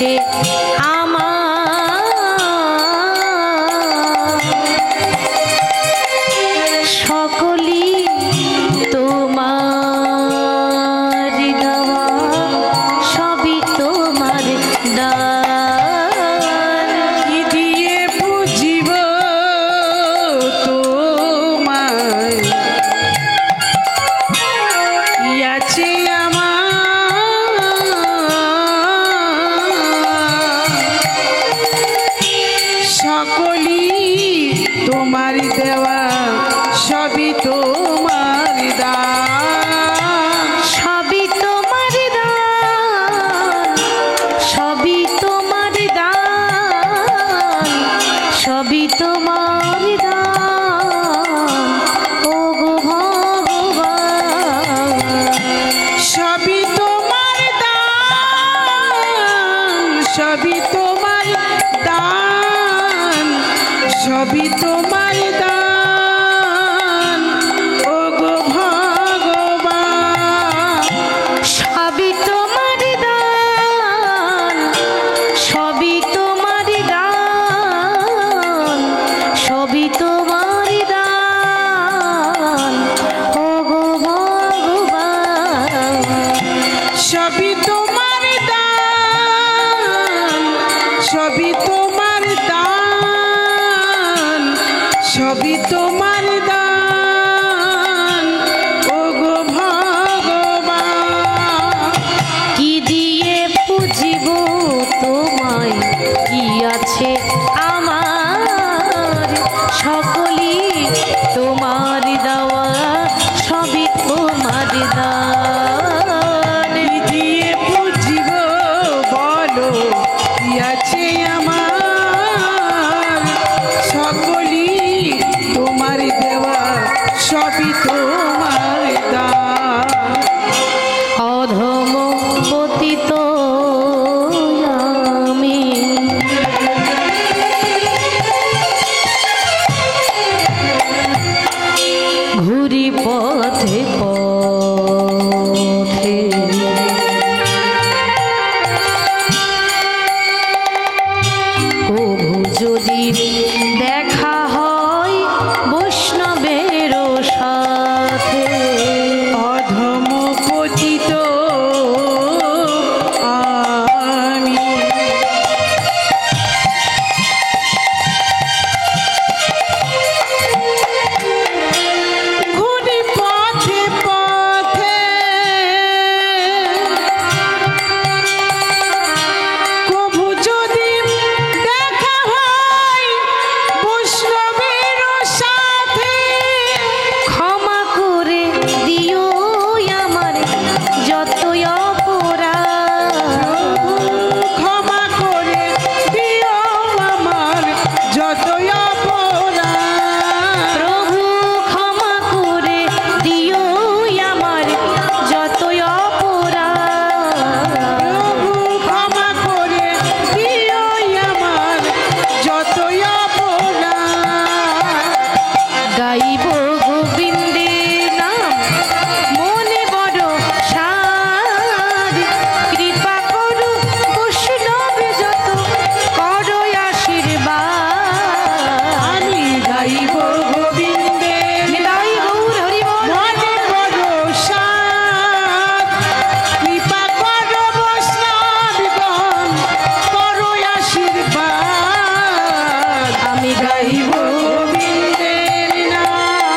আছে আমার সকলি তোমার দেওয়া সবই তোমার দান কি দিয়ে বুঝিব তোমায় কি আছে সকলি তোমার দেওয়া সবই তোমার দান সবই তোমার দান সবই তোমার দান সবই তোমার দান ও গো ভগবান সবই তোমার দান সবই তোমার দান সবই তোমার দান ও গো ভগবান সবই তোমার দান সবই তোমার দান সবই তোমার দান ও গো ভগবান সবই তোমার দান সবই তোমার দান সবই তোমার দান ও গো ভগবান কি দিয়ে বুঝিব তোমায় কি আছে আমার সকলি তোমার দেওয়া সবই তোমার দান কি দিয়ে বুঝিব বলো কি আছে আমার সকলি তোমার দেওয়া সবই তোমার দান অধম পতিত আমি ঘুরি পথে পথে কভু যদি দেখা হয় বৈষ্ণবের সাথে অধম পতিত আমি ঘুরি পথে পথে কভু যদি দেখা হয় বৈষ্ণবের সাথে ক্ষমা করে দিও আমার যতই অপরাধ ক্ষমা করে দিও আমার যতই অপরাধ প্রভু ক্ষমা করে দিও আমার যতই অপরাধ প্রভু ক্ষমা করে দিও আমার যতই অপরাধ গাইব গোবিন্দের নাম মনে বড় সাদ কৃপা করু বৈষ্ণব যত করো আশীর্বাদ আমি গাইব গোবিন্দের নিতাই গৌর হরি বল মনে বড় সাধ কৃপা করো বৈষ্ণবগণ করো আশীর্বাদ আমি গাইব গোবিন্দের নাম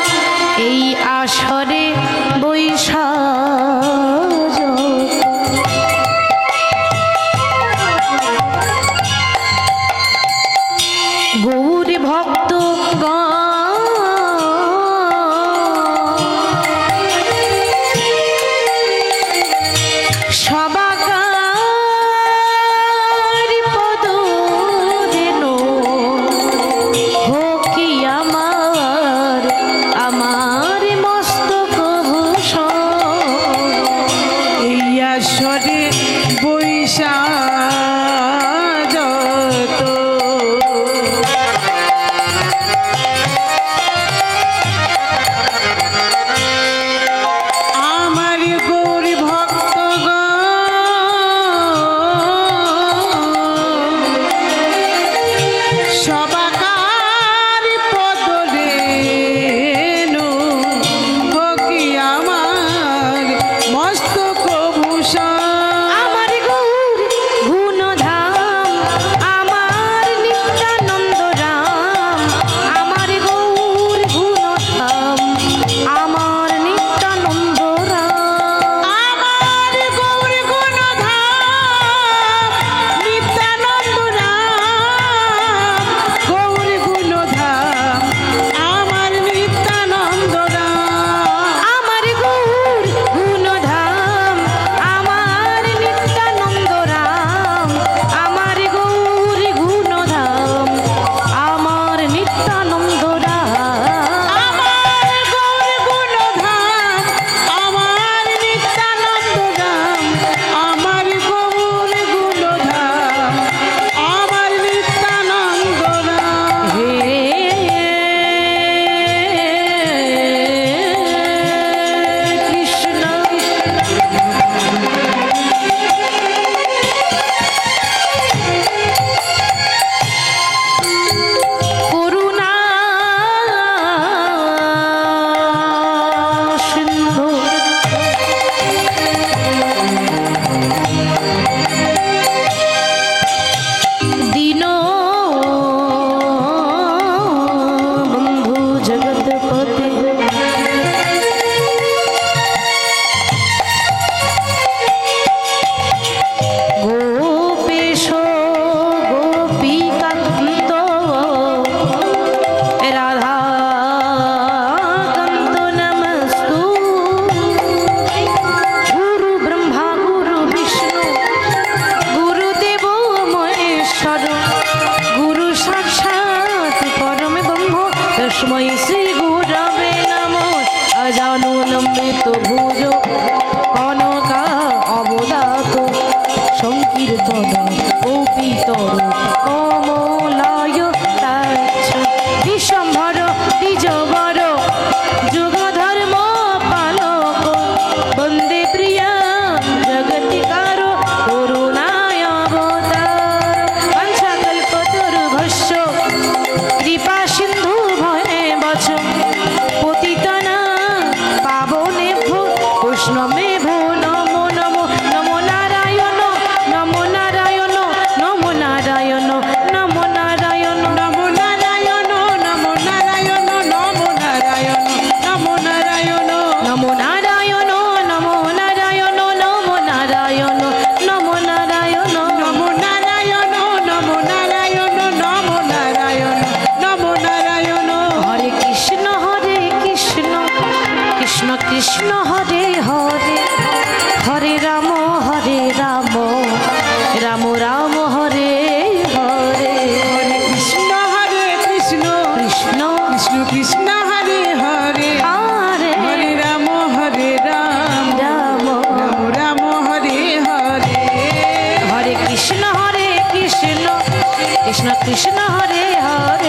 শ্রী গুরবে নমঃ অজানুলম্বিত ভুজ কনকা অবদাত সংকীর্তন কৌপিতর কমলায় তাচ্ছ বিশ্বম্ভর দ্বিজবর যুগ ধর্ম পালক বন্দে প্রিয়া জগতিকার করুণায় অবতার পঞ্চকল্পতরুভস্য কৃপা সিন্ধু ভয়ে বচ পতিতনা পাবনেভ্যো বৈষ্ণবেভ্যো নমো নমো নমো নারায়ণ নমো নারায়ণ নমো নারায়ণ নমো নারায়ণ নমো নারায়ণ নমো নারায়ণ নমো নারায়ণ নমো নারায়ণ নমো নারায়ণ নমো নারায়ণ নমো নারায়ণ নমো নারায়ণ নমো নারায়ণ নমো নারায়ণ নমো নারায়ণ নমো নারায়ণ হরে কৃষ্ণ কৃষ্ণ কৃষ্ণ হরে হরে হরে রাম রাম রাম হরে হরে হরে কৃষ্ণ কৃষ্ণ কৃষ্ণ কৃষ্ণ হরে হরে হরে হরে রাম রাম রাম রাম হরে হরে হরে কৃষ্ণ কৃষ্ণ কৃষ্ণ হরে হরে